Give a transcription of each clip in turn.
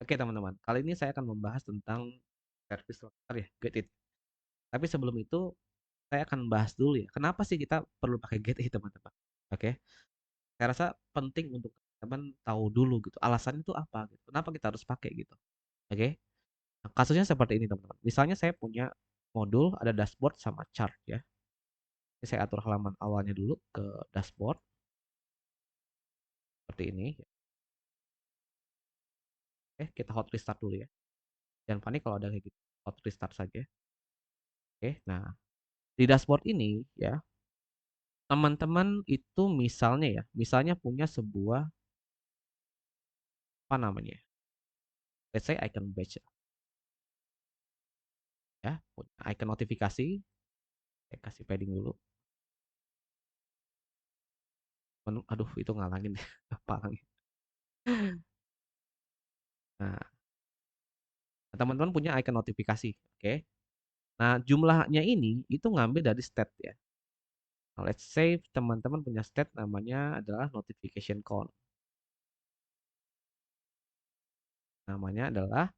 Oke teman-teman, kali ini saya akan membahas tentang service locator ya, Get It. Tapi sebelum itu, saya akan bahas dulu ya, kenapa sih kita perlu pakai Get It teman-teman? Oke, saya rasa penting untuk teman tahu dulu gitu, alasannya itu apa gitu, kenapa kita harus pakai gitu. Oke, nah, kasusnya seperti ini teman-teman. Misalnya saya punya modul, ada dashboard sama chart ya. Ini saya atur halaman awalnya dulu ke dashboard, seperti ini. Oke, kita hot restart dulu ya. Jangan panik kalau ada kayak gitu, hot restart saja. Oke, nah di dashboard ini ya, teman-teman itu misalnya punya sebuah apa namanya? Let's say icon badge ya, punya icon notifikasi, saya kasih padding dulu. Aduh, itu ngalangin apa lagi. Nah, teman-teman punya icon notifikasi, oke. Nah, jumlahnya ini itu ngambil dari state ya. Nah, let's say teman-teman punya state namanya adalah notification count. Namanya adalah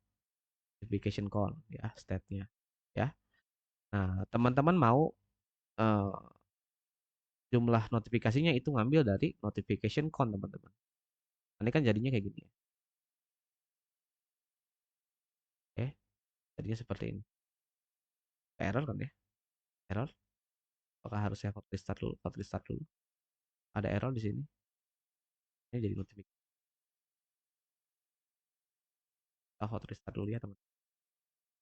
notification count ya, state-nya ya. Nah, teman-teman mau eh, jumlah notifikasinya itu ngambil dari notification count teman-teman. Ini kan jadinya kayak gini ya. Oke, jadinya seperti ini. Error kan ya? Error. Apakah harus saya hot restart dulu? Hot restart dulu. Ada error di sini. Ini jadi notifikasi. Kita hot restart dulu ya teman.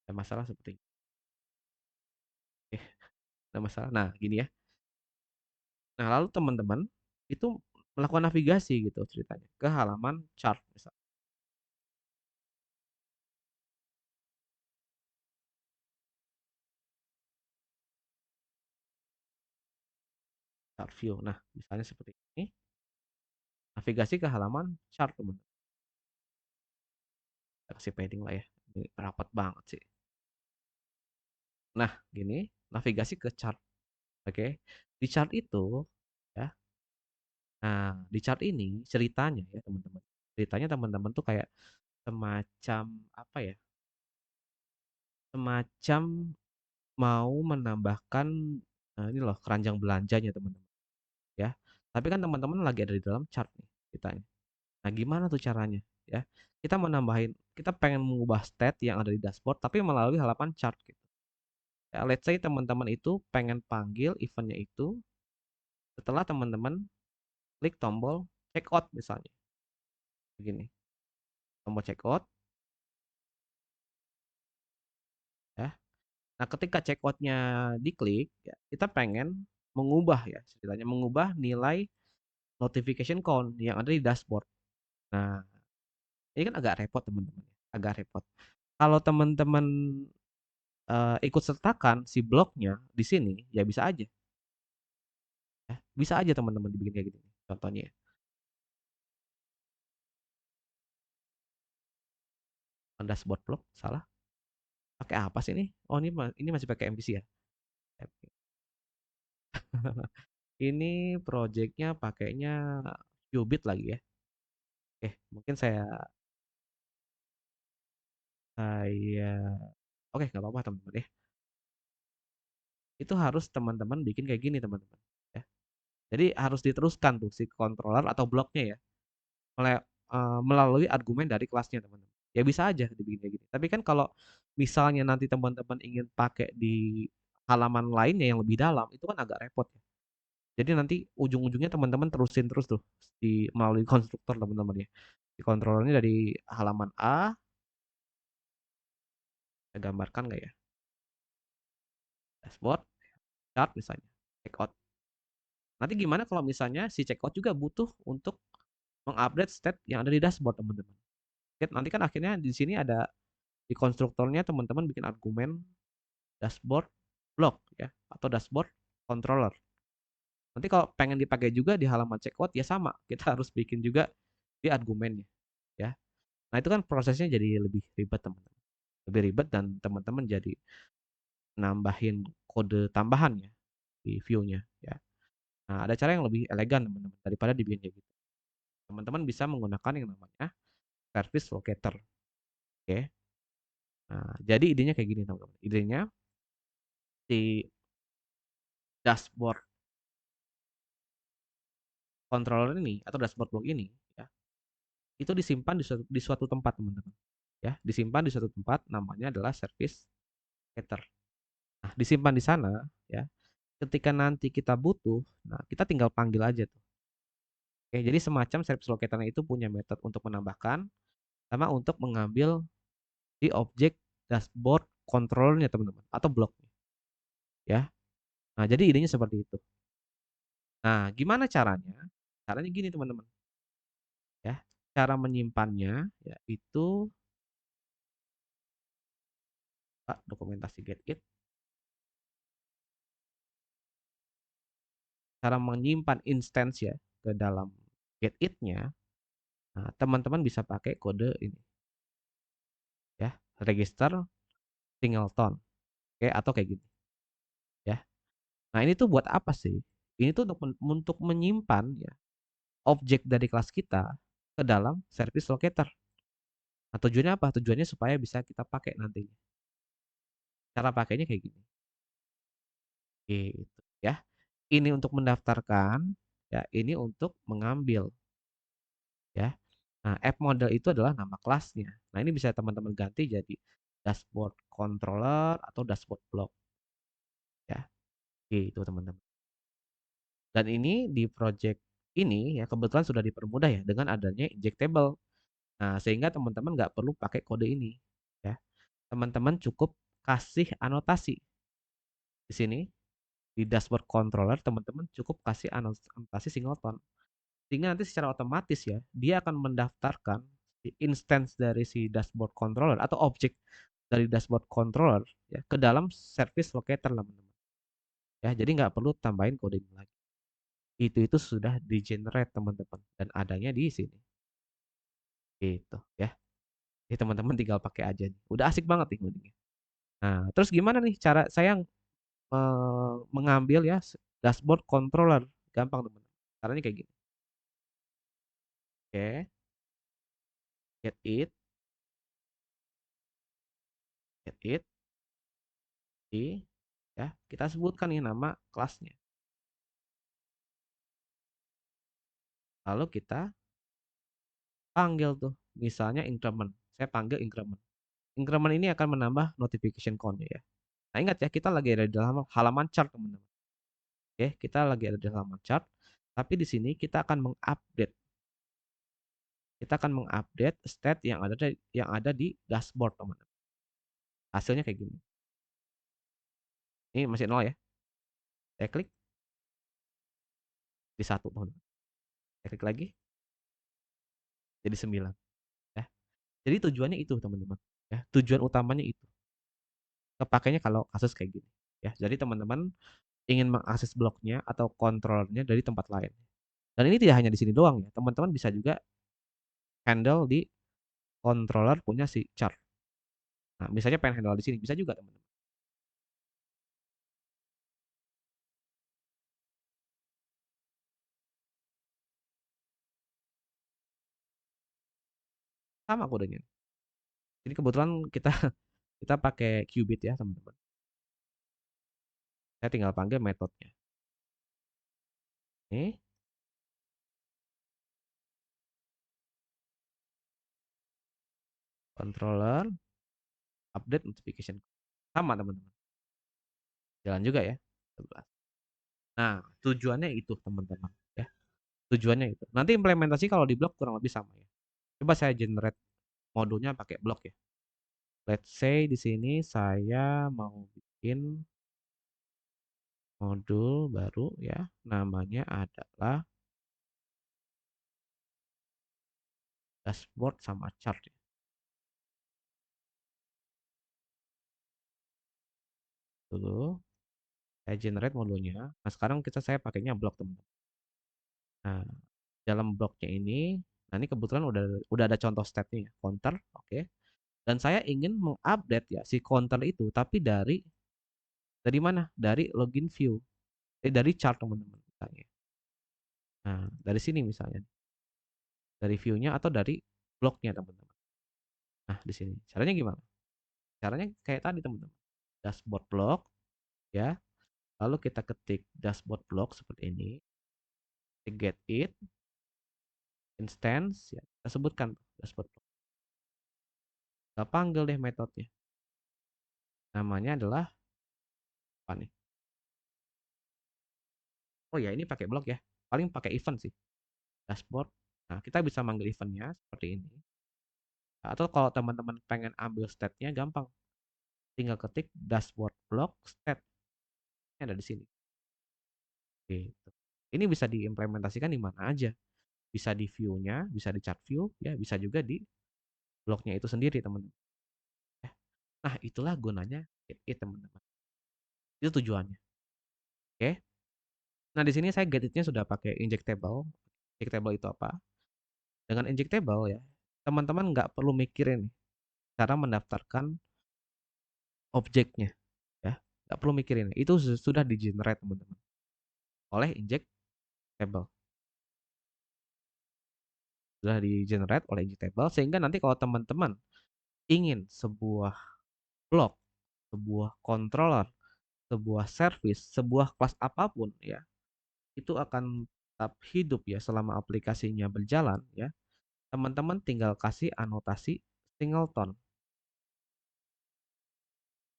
Ada masalah seperti ini. Oke, ada masalah. Nah, gini ya. Nah, lalu teman-teman itu melakukan navigasi gitu ceritanya ke halaman chart misalnya. Chart view. Nah, misalnya seperti ini. Navigasi ke halaman chart teman. Kita kasih padding lah ya. Ini rapat banget sih. Nah, gini. Navigasi ke chart. Oke. Di chart itu ya. Nah, di chart ini ceritanya ya teman-teman. Ceritanya teman-teman tuh kayak semacam apa ya? Semacam mau menambahkan ini loh keranjang belanjanya teman-teman ya. Tapi kan teman-teman lagi ada di dalam chart nih ceritanya. Nah, gimana tuh caranya ya? Kita mau nambahin, kita pengen mengubah state yang ada di dashboard tapi melalui halaman chart gitu. Ya, let's say teman-teman itu pengen panggil eventnya itu setelah teman-teman klik tombol checkout misalnya. Begini, tombol checkout ya. Nah, ketika checkoutnya diklik, ya, kita pengen mengubah ya, ceritanya mengubah nilai notification count yang ada di dashboard. Nah, ini kan agak repot teman-teman, agak repot. Kalau teman-teman ikut sertakan si bloknya di sini, ya bisa aja, ya. Bisa aja teman-teman dibikin kayak gini. Contohnya ya, dashboard block, salah. Pakai apa sih ini? Oh, ini masih pakai MVC ya. Ini projectnya pakainya Qubit lagi ya. Oke, mungkin saya oke nggak apa-apa teman-teman ya. Itu harus teman-teman bikin kayak gini teman-teman. Ya. Jadi harus diteruskan tuh si controller atau bloknya ya melalui argumen dari kelasnya teman-teman. Ya bisa aja dibikin kayak gini. Tapi kan kalau misalnya nanti teman-teman ingin pakai di halaman lainnya yang lebih dalam, itu kan agak repot ya. Jadi nanti ujung-ujungnya teman-teman terusin terus tuh di melalui konstruktor teman-teman ya. Di controllernya dari halaman A, saya gambarkan nggak ya? Dashboard, chart misalnya, checkout. Nanti gimana kalau misalnya si checkout juga butuh untuk mengupdate state yang ada di dashboard teman-teman. Nanti kan akhirnya di sini ada di konstruktornya teman-teman bikin argumen dashboard block ya atau dashboard controller. Nanti kalau pengen dipakai juga di halaman checkout ya sama, kita harus bikin juga di argumennya ya. Nah, itu kan prosesnya jadi lebih ribet teman-teman. Lebih ribet dan teman-teman jadi nambahin kode tambahan ya di view-nya ya. Nah, ada cara yang lebih elegan teman-teman daripada dibikin kayak gitu. Teman-teman bisa menggunakan yang namanya service locator. Oke. Nah, jadi idenya kayak gini teman-teman. Idenya si dashboard controller ini atau dashboard block ini ya, itu disimpan di suatu tempat teman-teman. Ya, disimpan di suatu tempat namanya adalah service locator. Nah, disimpan di sana ya. Ketika nanti kita butuh, nah kita tinggal panggil aja tuh. Oke, jadi semacam service locator itu punya metode untuk menambahkan sama untuk mengambil di objek dashboard controllernya teman-teman atau bloknya ya. Nah, jadi idenya seperti itu. Nah, gimana caranya? Caranya gini teman-teman ya. Cara menyimpannya ya itu dokumentasi get it. Cara menyimpan instance ya ke dalam get it-nya. Nah, teman-teman bisa pakai kode ini ya, register singleton. Oke, atau kayak gini ya. Nah, ini tuh buat apa sih? Ini tuh untuk menyimpan ya objek dari kelas kita ke dalam service locator. Nah, tujuannya apa? Tujuannya supaya bisa kita pakai nantinya. Cara pakainya kayak gini. Gitu ya. Ini untuk mendaftarkan, ya, ini untuk mengambil ya. Nah, app model itu adalah nama kelasnya. Nah, ini bisa teman-teman ganti jadi dashboard controller atau dashboard block ya. Gitu teman-teman. Dan ini di project ini ya kebetulan sudah dipermudah ya dengan adanya injectable. Nah, sehingga teman-teman nggak perlu pakai kode ini ya. Teman-teman cukup kasih anotasi di sini di dashboard controller teman-teman cukup kasih anotasi singleton. Sehingga nanti secara otomatis ya, dia akan mendaftarkan si instance dari si dashboard controller atau objek dari dashboard controller ya ke dalam service locator teman-teman. Ya, jadi nggak perlu tambahin kode ini lagi. Itu sudah di-generate teman-teman dan adanya di sini. Gitu ya. Jadi teman-teman tinggal pakai aja nih. Udah asik banget nih codingnya. Nah, terus gimana nih cara saya mengambil ya dashboard controller? Gampang teman-teman. Caranya kayak gini. Oke, get it, get it, di ya, kita sebutkan nih nama kelasnya. Lalu kita panggil tuh, misalnya increment. Saya panggil increment. Increment ini akan menambah notification count-nya ya. Nah, ingat ya, kita lagi ada di dalam halaman chart, teman-teman. Oke, kita lagi ada di halaman chart. Tapi di sini kita akan mengupdate. Kita akan mengupdate state yang ada di dashboard, teman-teman. Hasilnya kayak gini. Ini masih 0 ya. Saya klik di 1, teman-teman. Saya klik lagi jadi 9 ya. Jadi tujuannya itu, teman-teman. Ya, tujuan utamanya itu. Kepakainya kalau kasus kayak gini ya. Jadi teman-teman ingin mengakses bloknya atau kontrolnya dari tempat lain. Dan ini tidak hanya di sini doang ya. Teman-teman bisa juga handle di controller punya si chart. Nah, misalnya pengen handle di sini bisa juga teman-teman. Sama kodenya. Ini kebetulan kita kita pakai Qubit ya, teman-teman. Saya tinggal panggil metodenya. Ini controller update notification. Sama teman-teman. Jalan juga ya. 11. Nah, tujuannya itu teman-teman ya. Tujuannya itu. Nanti implementasi kalau di blok kurang lebih sama ya. Coba saya generate modulnya pakai blok ya. Let's say di sini saya mau bikin modul baru ya, namanya adalah dashboard sama chart ya. Dulu saya generate modulnya. Nah, sekarang saya pakainya blok teman-teman. Nah, dalam bloknya ini, nah ini kebetulan udah ada contoh stepnya ya, counter, oke. Dan saya ingin mengupdate ya si counter itu, tapi dari mana? Dari login view, dari chart teman-teman misalnya. Nah, dari sini misalnya, dari view-nya atau dari bloknya teman-teman. Nah, di sini. Caranya gimana? Caranya kayak tadi teman-teman. Dashboard block ya. Lalu kita ketik dashboard block seperti ini. Get it instance ya. Kita sebutkan dashboard block. Kita panggil deh metodenya. Namanya adalah apa nih? Oh ya, ini pakai block ya. Paling pakai event sih. Dashboard. Nah, kita bisa manggil eventnya seperti ini. Atau kalau teman-teman pengen ambil state-nya gampang. Tinggal ketik dashboard block state. Ini ada di sini. Gitu. Ini bisa diimplementasikan di mana aja. Bisa di view-nya, bisa di chart view, ya bisa juga di bloknya itu sendiri, teman-teman. Ya. Nah, itulah gunanya get it, teman-teman. Itu tujuannya. Oke. Nah, di sini saya get it-nya sudah pakai injectable. Injectable itu apa? Dengan injectable ya, teman-teman nggak perlu mikirin cara mendaftarkan objeknya. Ya, nggak perlu mikirin. Itu sudah di-generate, teman-teman. Oleh injectable. Sudah di-generate oleh injectable, sehingga nanti kalau teman-teman ingin sebuah blok, sebuah controller, sebuah service, sebuah kelas apapun ya, itu akan tetap hidup ya selama aplikasinya berjalan ya. Teman-teman tinggal kasih anotasi singleton.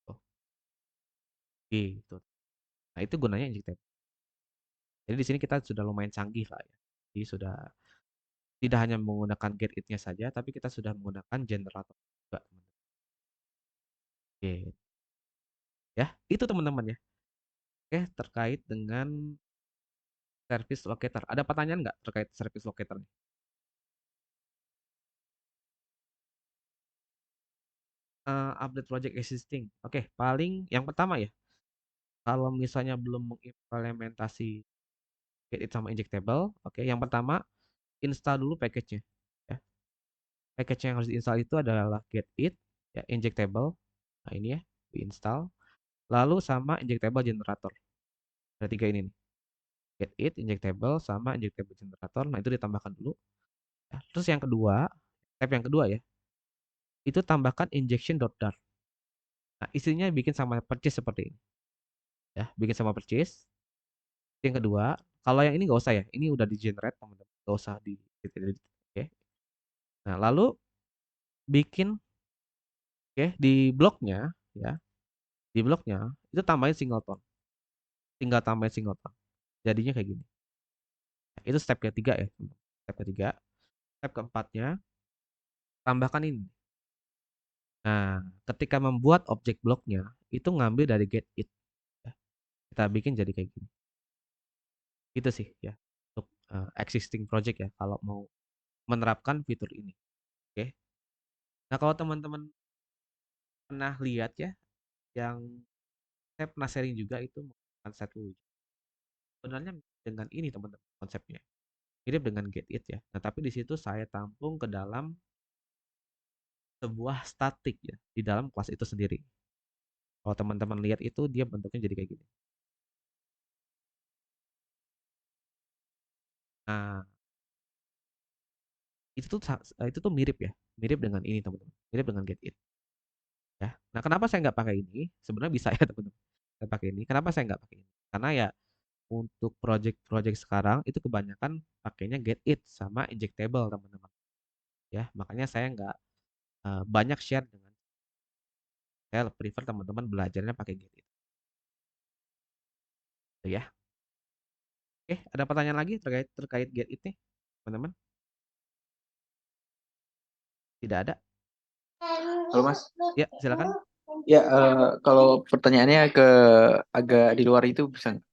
Oh, gitu. Nah, itu gunanya injectable. Jadi di sini kita sudah lumayan canggih lah ya. Jadi sudah tidak hanya menggunakan get it-nya saja, tapi kita sudah menggunakan generator juga. Oke. Ya, itu teman-teman ya. Oke, terkait dengan service locator. Ada pertanyaan nggak terkait service locator? Update project existing. Oke, paling yang pertama ya, kalau misalnya belum mengimplementasi get it sama injectable, oke, yang pertama install dulu package-nya. Ya. Package yang harus diinstal itu adalah get it, ya, injectable. Nah ini ya, diinstal. Lalu sama injectable generator. Ada tiga ini nih. Get it, injectable, sama injectable generator. Nah itu ditambahkan dulu. Ya. Terus yang kedua, step yang kedua ya, itu tambahkan injection.dart. Nah isinya bikin sama purchase seperti ini. Ya, bikin sama purchase. Yang kedua, kalau yang ini nggak usah ya, ini udah di generate teman-teman, nggak usah di edit. Oke. Nah lalu bikin, oke, di bloknya ya, di bloknya itu tambahin singleton, tinggal tambahin singleton, jadinya kayak gini. Nah, itu step ketiga ya, step ketiga. Step keempatnya tambahkan ini. Nah, ketika membuat objek bloknya itu ngambil dari get it ya. Kita bikin jadi kayak gini. Gitu sih ya untuk existing project ya kalau mau menerapkan fitur ini. Oke. Nah, kalau teman-teman pernah lihat ya, yang saya pernah sharing juga itu menggunakan satu sebenarnya dengan ini teman-teman konsepnya mirip dengan get it ya. Nah tapi di situ saya tampung ke dalam sebuah statik ya di dalam kelas itu sendiri. Kalau teman-teman lihat itu dia bentuknya jadi kayak gini. Nah itu tuh mirip ya, mirip dengan ini teman-teman, mirip dengan get it ya. Nah kenapa saya nggak pakai ini? Sebenarnya bisa ya teman-teman. Saya pakai ini. Kenapa saya nggak pakai ini? Karena ya untuk project-project sekarang itu kebanyakan pakainya get it sama injectable teman-teman. Ya makanya saya nggak banyak share dengan, saya prefer teman-teman belajarnya pakai get it. Gitu ya. Oke, ada pertanyaan lagi terkait terkait get it nih, teman-teman? Tidak ada? Halo Mas. Ya, silakan. Ya, kalau pertanyaannya agak di luar itu bisa nggak?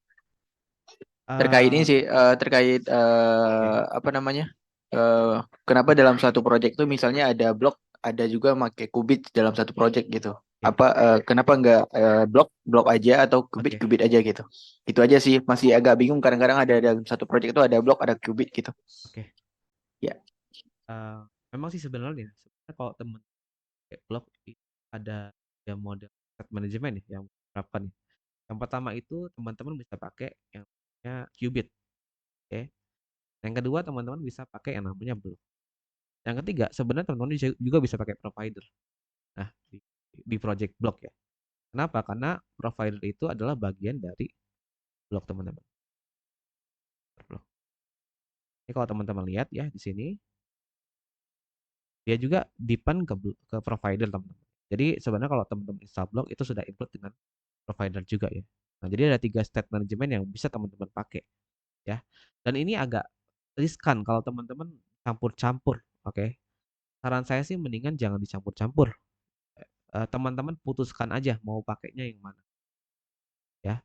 Terkait ini Eh, sih, terkait Oke, apa namanya? Eh, Kenapa dalam satu project itu misalnya ada blok, ada juga pakai qubit dalam satu project gitu. oke, Apa kenapa nggak blok blok aja atau qubit oke, qubit aja gitu? Itu aja sih, masih agak bingung kadang-kadang ada dalam satu project itu ada blok, ada qubit gitu. oke. Ya. Eh, Memang sih sebenarnya kalau teman kayak blog ada ya model set manajemen ya yang menerapkan ya. Yang pertama itu teman-teman bisa pakai yang namanya qubit, oke. Yang kedua teman-teman bisa pakai yang namanya block. Yang ketiga, sebenarnya teman-teman juga bisa pakai provider. Nah, di project block ya. Kenapa? Karena provider itu adalah bagian dari blok teman-teman. Ini kalau teman-teman lihat ya di sini, dia juga depend ke provider teman-teman. Jadi sebenarnya kalau teman-teman install blok itu sudah include dengan provider juga ya. Nah, jadi ada 3 state management yang bisa teman-teman pakai ya. Dan ini agak riskan kalau teman-teman campur-campur, oke. Saran saya sih mendingan jangan dicampur-campur. Teman-teman putuskan aja mau pakainya yang mana ya.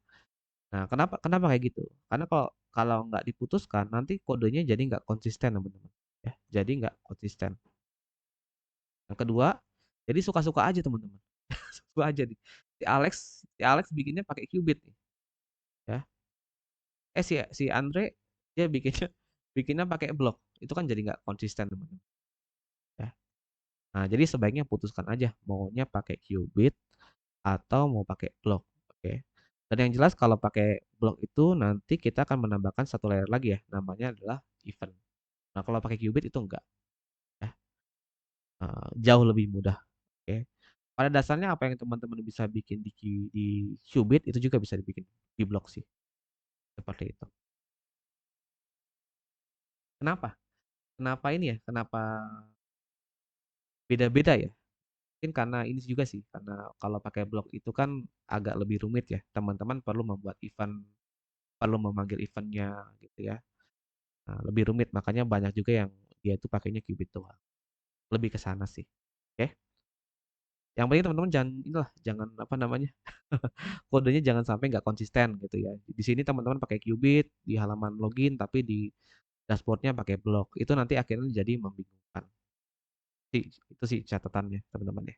Nah, kenapa kenapa kayak gitu? Karena kalau kalau nggak diputuskan nanti kodenya jadi nggak konsisten teman-teman ya. Jadi nggak konsisten. Yang kedua, jadi suka-suka aja teman-teman. Suka aja nih. Si Alex bikinnya pakai Qubit nih ya. Si Andre dia bikinnya bikinnya pakai blok. Itu kan jadi nggak konsisten teman-teman ya. Nah, jadi sebaiknya putuskan aja maunya pakai Qubit atau mau pakai blok. Oke. Dan yang jelas kalau pakai blok itu nanti kita akan menambahkan satu layer lagi ya, namanya adalah event. Nah, kalau pakai Qubit itu enggak ya. Jauh lebih mudah. Oke. Pada dasarnya apa yang teman-teman bisa bikin di Qubit itu juga bisa dibikin di blok sih. Seperti itu. Kenapa? Kenapa ini ya? Kenapa beda-beda ya? Mungkin karena ini juga sih, karena kalau pakai blok itu kan agak lebih rumit ya. Teman-teman perlu membuat event, perlu memanggil eventnya gitu ya. Nah, lebih rumit, makanya banyak juga yang dia itu pakainya Qubit doang. Lebih ke sana sih. Oke. Yang penting teman-teman jangan inilah, jangan apa namanya, kodenya jangan sampai nggak konsisten gitu ya. Di sini teman-teman pakai Qubit di halaman login, tapi di dashboardnya pakai blok. Itu nanti akhirnya jadi membingungkan. Itu sih catatannya teman-teman ya.